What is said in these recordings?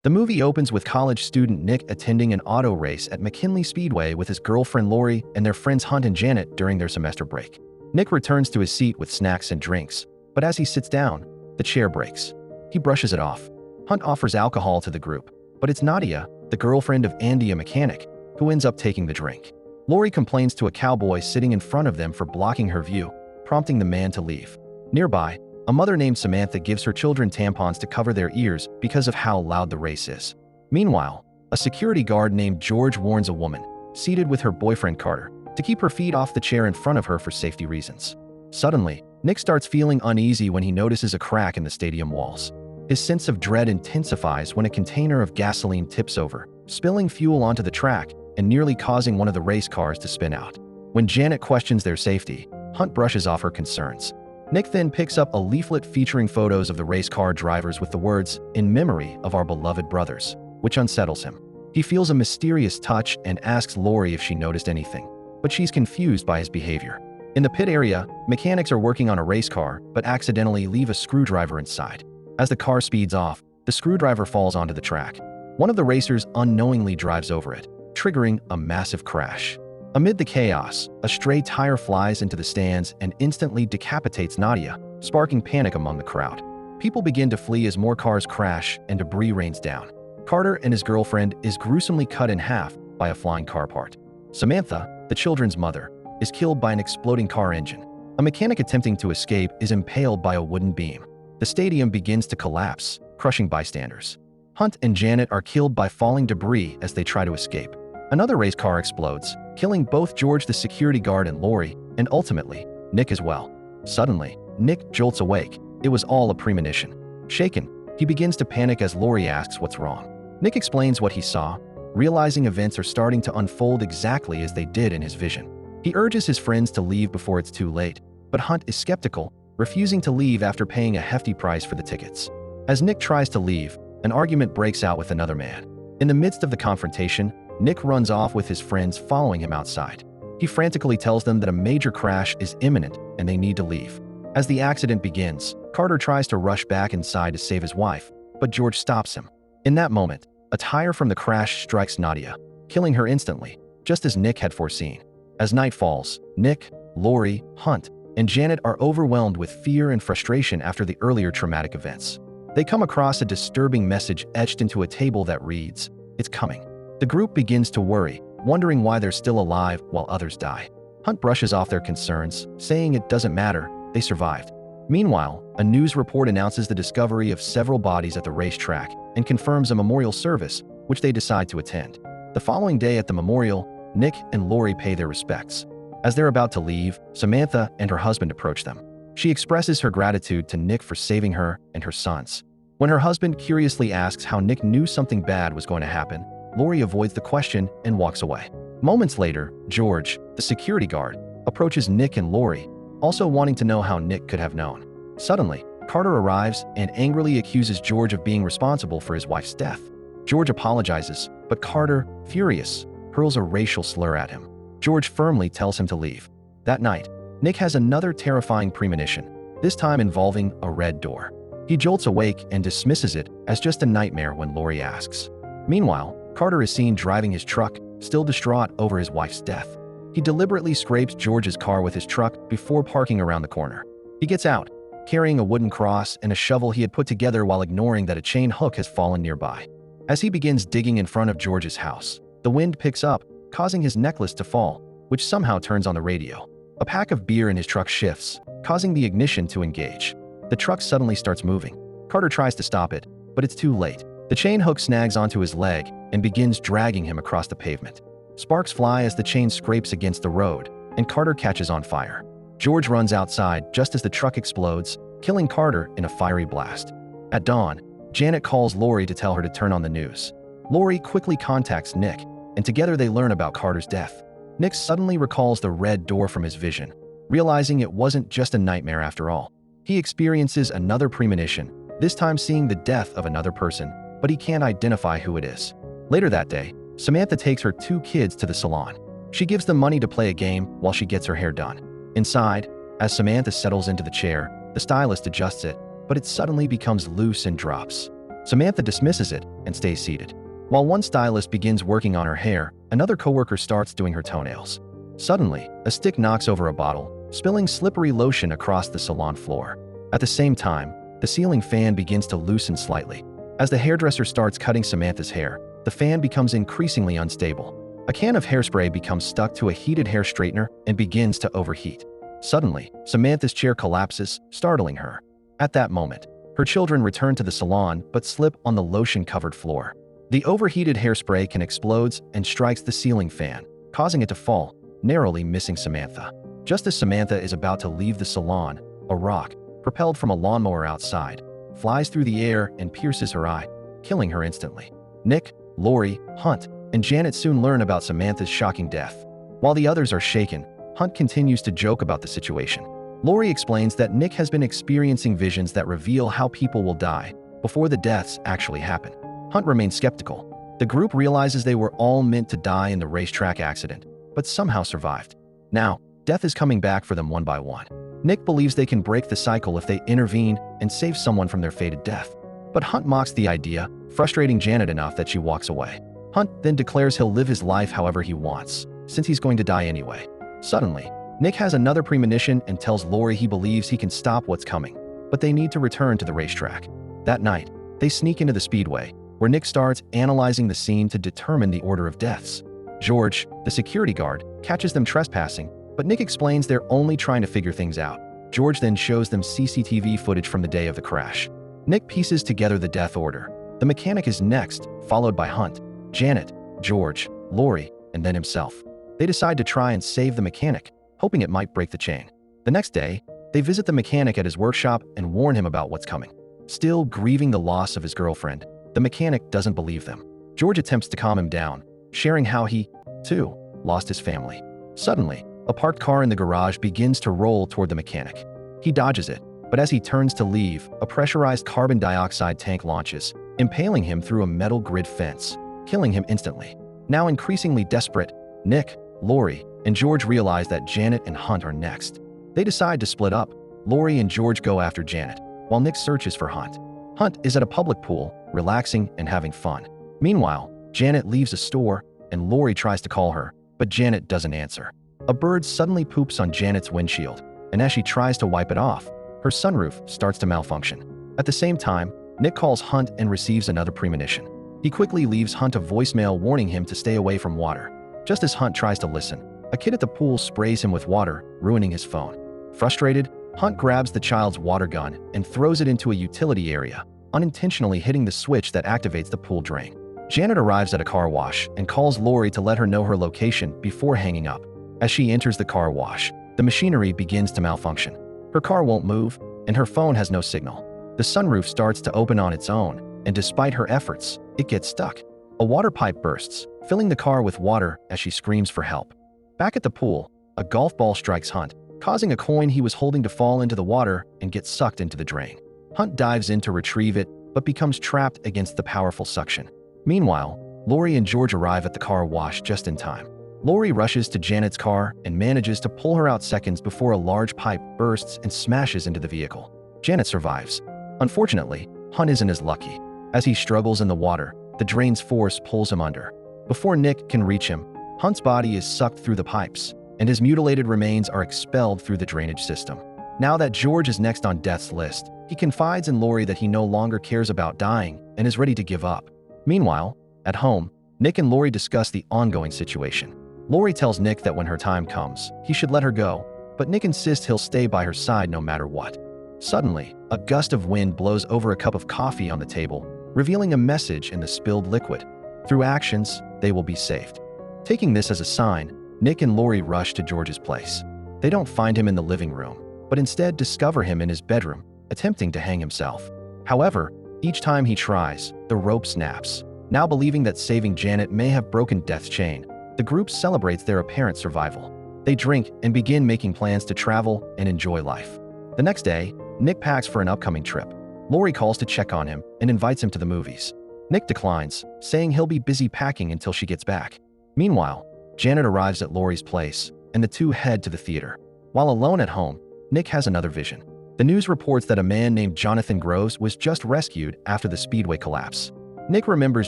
The movie opens with college student Nick attending an auto race at McKinley Speedway with his girlfriend Lori and their friends Hunt and Janet during their semester break. Nick returns to his seat with snacks and drinks, but as he sits down, the chair breaks. He brushes it off. Hunt offers alcohol to the group, but it's Nadia, the girlfriend of Andy, a mechanic, who ends up taking the drink. Lori complains to a cowboy sitting in front of them for blocking her view, prompting the man to leave. Nearby, a mother named Samantha gives her children tampons to cover their ears because of how loud the race is. Meanwhile, a security guard named George warns a woman, seated with her boyfriend Carter, to keep her feet off the chair in front of her for safety reasons. Suddenly, Nick starts feeling uneasy when he notices a crack in the stadium walls. His sense of dread intensifies when a container of gasoline tips over, spilling fuel onto the track and nearly causing one of the race cars to spin out. When Janet questions their safety, Hunt brushes off her concerns. Nick then picks up a leaflet featuring photos of the race car drivers with the words, "In memory of our beloved brothers," which unsettles him. He feels a mysterious touch and asks Lori if she noticed anything, but she's confused by his behavior. In the pit area, mechanics are working on a race car but accidentally leave a screwdriver inside. As the car speeds off, the screwdriver falls onto the track. One of the racers unknowingly drives over it, triggering a massive crash. Amid the chaos, a stray tire flies into the stands and instantly decapitates Nadia, sparking panic among the crowd. People begin to flee as more cars crash and debris rains down. Carter and his girlfriend is gruesomely cut in half by a flying car part. Samantha, the children's mother, is killed by an exploding car engine. A mechanic attempting to escape is impaled by a wooden beam. The stadium begins to collapse, crushing bystanders. Hunt and Janet are killed by falling debris as they try to escape. Another race car explodes, killing both George the security guard and Lori, and ultimately, Nick as well. Suddenly, Nick jolts awake. It was all a premonition. Shaken, he begins to panic as Lori asks what's wrong. Nick explains what he saw, realizing events are starting to unfold exactly as they did in his vision. He urges his friends to leave before it's too late, but Hunt is skeptical, refusing to leave after paying a hefty price for the tickets. As Nick tries to leave, an argument breaks out with another man. In the midst of the confrontation, Nick runs off with his friends following him outside. He frantically tells them that a major crash is imminent and they need to leave. As the accident begins, Carter tries to rush back inside to save his wife, but George stops him. In that moment, a tire from the crash strikes Nadia, killing her instantly, just as Nick had foreseen. As night falls, Nick, Lori, Hunt, and Janet are overwhelmed with fear and frustration after the earlier traumatic events. They come across a disturbing message etched into a table that reads, "It's coming." The group begins to worry, wondering why they're still alive while others die. Hunt brushes off their concerns, saying it doesn't matter, they survived. Meanwhile, a news report announces the discovery of several bodies at the racetrack and confirms a memorial service, which they decide to attend. The following day at the memorial, Nick and Lori pay their respects. As they're about to leave, Samantha and her husband approach them. She expresses her gratitude to Nick for saving her and her sons. When her husband curiously asks how Nick knew something bad was going to happen, Lori avoids the question and walks away. Moments later, George, the security guard, approaches Nick and Lori, also wanting to know how Nick could have known. Suddenly, Carter arrives and angrily accuses George of being responsible for his wife's death. George apologizes, but Carter, furious, hurls a racial slur at him. George firmly tells him to leave. That night, Nick has another terrifying premonition, this time involving a red door. He jolts awake and dismisses it as just a nightmare when Lori asks. Meanwhile, Carter is seen driving his truck, still distraught over his wife's death. He deliberately scrapes George's car with his truck before parking around the corner. He gets out, carrying a wooden cross and a shovel he had put together while ignoring that a chain hook has fallen nearby. As he begins digging in front of George's house, the wind picks up, causing his necklace to fall, which somehow turns on the radio. A pack of beer in his truck shifts, causing the ignition to engage. The truck suddenly starts moving. Carter tries to stop it, but it's too late. The chain hook snags onto his leg and begins dragging him across the pavement. Sparks fly as the chain scrapes against the road, and Carter catches on fire. George runs outside just as the truck explodes, killing Carter in a fiery blast. At dawn, Janet calls Lori to tell her to turn on the news. Lori quickly contacts Nick, and together they learn about Carter's death. Nick suddenly recalls the red door from his vision, realizing it wasn't just a nightmare after all. He experiences another premonition, this time seeing the death of another person, but he can't identify who it is. Later that day, Samantha takes her 2 kids to the salon. She gives them money to play a game while she gets her hair done. Inside, as Samantha settles into the chair, the stylist adjusts it, but it suddenly becomes loose and drops. Samantha dismisses it and stays seated. While one stylist begins working on her hair, another coworker starts doing her toenails. Suddenly, a stick knocks over a bottle, spilling slippery lotion across the salon floor. At the same time, the ceiling fan begins to loosen slightly. As the hairdresser starts cutting Samantha's hair, the fan becomes increasingly unstable. A can of hairspray becomes stuck to a heated hair straightener and begins to overheat. Suddenly, Samantha's chair collapses, startling her. At that moment, her children return to the salon but slip on the lotion-covered floor. The overheated hairspray can explodes and strikes the ceiling fan, causing it to fall, narrowly missing Samantha. Just as Samantha is about to leave the salon, a rock, propelled from a lawnmower outside, flies through the air and pierces her eye, killing her instantly. Nick, Lori, Hunt, and Janet soon learn about Samantha's shocking death. While the others are shaken, Hunt continues to joke about the situation. Lori explains that Nick has been experiencing visions that reveal how people will die before the deaths actually happen. Hunt remains skeptical. The group realizes they were all meant to die in the racetrack accident, but somehow survived. Now, death is coming back for them one by one. Nick believes they can break the cycle if they intervene and save someone from their fated death. But Hunt mocks the idea, frustrating Janet enough that she walks away. Hunt then declares he'll live his life however he wants, since he's going to die anyway. Suddenly, Nick has another premonition and tells Lori he believes he can stop what's coming, but they need to return to the racetrack. That night, they sneak into the speedway, where Nick starts analyzing the scene to determine the order of deaths. George, the security guard, catches them trespassing, but Nick explains they're only trying to figure things out. George then shows them CCTV footage from the day of the crash. Nick pieces together the death order. The mechanic is next, followed by Hunt, Janet, George, Lori, and then himself. They decide to try and save the mechanic, hoping it might break the chain. The next day, they visit the mechanic at his workshop and warn him about what's coming. Still grieving the loss of his girlfriend, the mechanic doesn't believe them. George attempts to calm him down, sharing how he, too, lost his family. Suddenly, a parked car in the garage begins to roll toward the mechanic. He dodges it, but as he turns to leave, a pressurized carbon dioxide tank launches, impaling him through a metal grid fence, killing him instantly. Now increasingly desperate, Nick, Lori, and George realize that Janet and Hunt are next. They decide to split up. Lori and George go after Janet, while Nick searches for Hunt. Hunt is at a public pool, relaxing and having fun. Meanwhile, Janet leaves a store, and Lori tries to call her, but Janet doesn't answer. A bird suddenly poops on Janet's windshield, and as she tries to wipe it off, her sunroof starts to malfunction. At the same time, Nick calls Hunt and receives another premonition. He quickly leaves Hunt a voicemail warning him to stay away from water. Just as Hunt tries to listen, a kid at the pool sprays him with water, ruining his phone. Frustrated, Hunt grabs the child's water gun and throws it into a utility area, unintentionally hitting the switch that activates the pool drain. Janet arrives at a car wash and calls Lori to let her know her location before hanging up. As she enters the car wash, the machinery begins to malfunction. Her car won't move, and her phone has no signal. The sunroof starts to open on its own, and despite her efforts, it gets stuck. A water pipe bursts, filling the car with water as she screams for help. Back at the pool, a golf ball strikes Hunt, causing a coin he was holding to fall into the water and get sucked into the drain. Hunt dives in to retrieve it, but becomes trapped against the powerful suction. Meanwhile, Lori and George arrive at the car wash just in time. Lori rushes to Janet's car and manages to pull her out seconds before a large pipe bursts and smashes into the vehicle. Janet survives. Unfortunately, Hunt isn't as lucky. As he struggles in the water, the drain's force pulls him under. Before Nick can reach him, Hunt's body is sucked through the pipes, and his mutilated remains are expelled through the drainage system. Now that George is next on death's list, he confides in Lori that he no longer cares about dying and is ready to give up. Meanwhile, at home, Nick and Lori discuss the ongoing situation. Lori tells Nick that when her time comes, he should let her go, but Nick insists he'll stay by her side no matter what. Suddenly, a gust of wind blows over a cup of coffee on the table, revealing a message in the spilled liquid. Through actions, they will be saved. Taking this as a sign, Nick and Lori rush to George's place. They don't find him in the living room, but instead discover him in his bedroom, attempting to hang himself. However, each time he tries, the rope snaps. Now believing that saving Janet may have broken death's chain, the group celebrates their apparent survival. They drink and begin making plans to travel and enjoy life. The next day, Nick packs for an upcoming trip. Lori calls to check on him and invites him to the movies. Nick declines, saying he'll be busy packing until she gets back. Meanwhile, Janet arrives at Lori's place, and the two head to the theater. While alone at home, Nick has another vision. The news reports that a man named Jonathan Groves was just rescued after the Speedway collapse. Nick remembers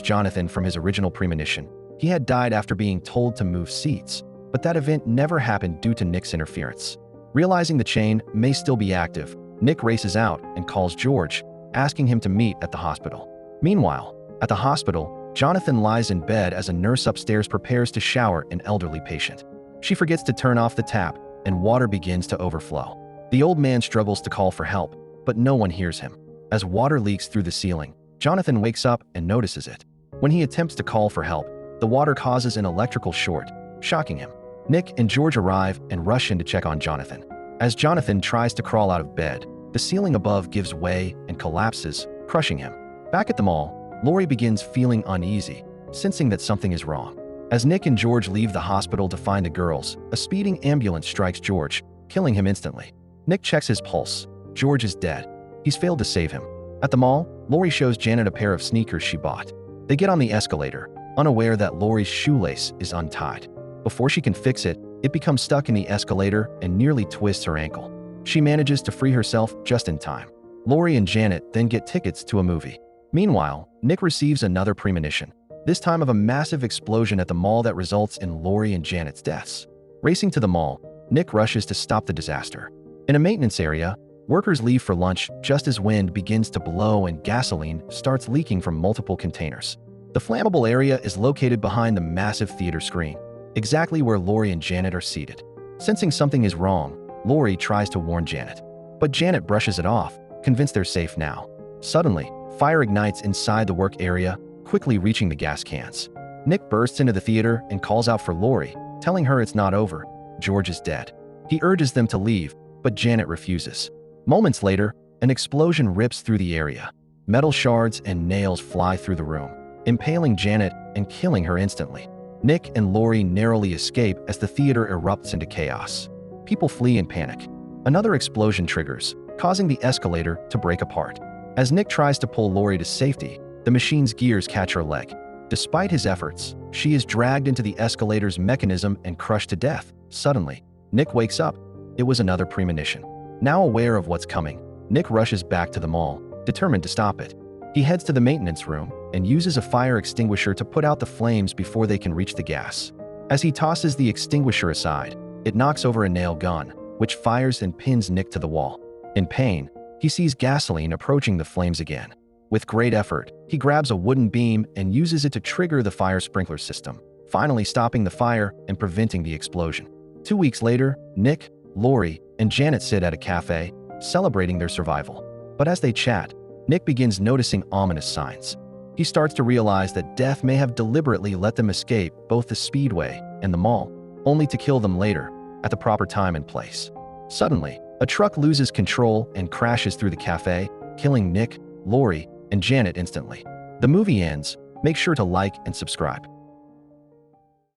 Jonathan from his original premonition. He had died after being told to move seats, but that event never happened due to Nick's interference. Realizing the chain may still be active, Nick races out and calls George, asking him to meet at the hospital. Meanwhile, at the hospital, Jonathan lies in bed as a nurse upstairs prepares to shower an elderly patient. She forgets to turn off the tap, and water begins to overflow. The old man struggles to call for help, but no one hears him. As water leaks through the ceiling, Jonathan wakes up and notices it. When he attempts to call for help, the water causes an electrical short, shocking him. Nick and George arrive and rush in to check on Jonathan. As Jonathan tries to crawl out of bed, the ceiling above gives way and collapses, crushing him. Back at the mall, Lori begins feeling uneasy, sensing that something is wrong. As Nick and George leave the hospital to find the girls, a speeding ambulance strikes George, killing him instantly. Nick checks his pulse. George is dead. He's failed to save him. At the mall, Lori shows Janet a pair of sneakers she bought. They get on the escalator, unaware that Lori's shoelace is untied. Before she can fix it, it becomes stuck in the escalator and nearly twists her ankle. She manages to free herself just in time. Lori and Janet then get tickets to a movie. Meanwhile, Nick receives another premonition, this time of a massive explosion at the mall that results in Lori and Janet's deaths. Racing to the mall, Nick rushes to stop the disaster. In a maintenance area, workers leave for lunch just as wind begins to blow and gasoline starts leaking from multiple containers. The flammable area is located behind the massive theater screen, exactly where Lori and Janet are seated. Sensing something is wrong, Lori tries to warn Janet, but Janet brushes it off, convinced they're safe now. Suddenly, fire ignites inside the work area, quickly reaching the gas cans. Nick bursts into the theater and calls out for Lori, telling her it's not over. George is dead. He urges them to leave, but Janet refuses. Moments later, an explosion rips through the area. Metal shards and nails fly through the room, impaling Janet and killing her instantly. Nick and Lori narrowly escape as the theater erupts into chaos. People flee in panic. Another explosion triggers, causing the escalator to break apart. As Nick tries to pull Lori to safety, the machine's gears catch her leg. Despite his efforts, she is dragged into the escalator's mechanism and crushed to death. Suddenly, Nick wakes up. It was another premonition. Now aware of what's coming, Nick rushes back to the mall, determined to stop it. He heads to the maintenance room and uses a fire extinguisher to put out the flames before they can reach the gas. As he tosses the extinguisher aside, it knocks over a nail gun, which fires and pins Nick to the wall. In pain, he sees gasoline approaching the flames again. With great effort, he grabs a wooden beam and uses it to trigger the fire sprinkler system, finally stopping the fire and preventing the explosion. 2 weeks later, Nick, Lori, and Janet sit at a cafe, celebrating their survival. But as they chat, Nick begins noticing ominous signs. He starts to realize that death may have deliberately let them escape both the Speedway and the mall, only to kill them later, at the proper time and place. Suddenly, a truck loses control and crashes through the cafe, killing Nick, Lori, and Janet instantly. The movie ends. Make sure to like and subscribe.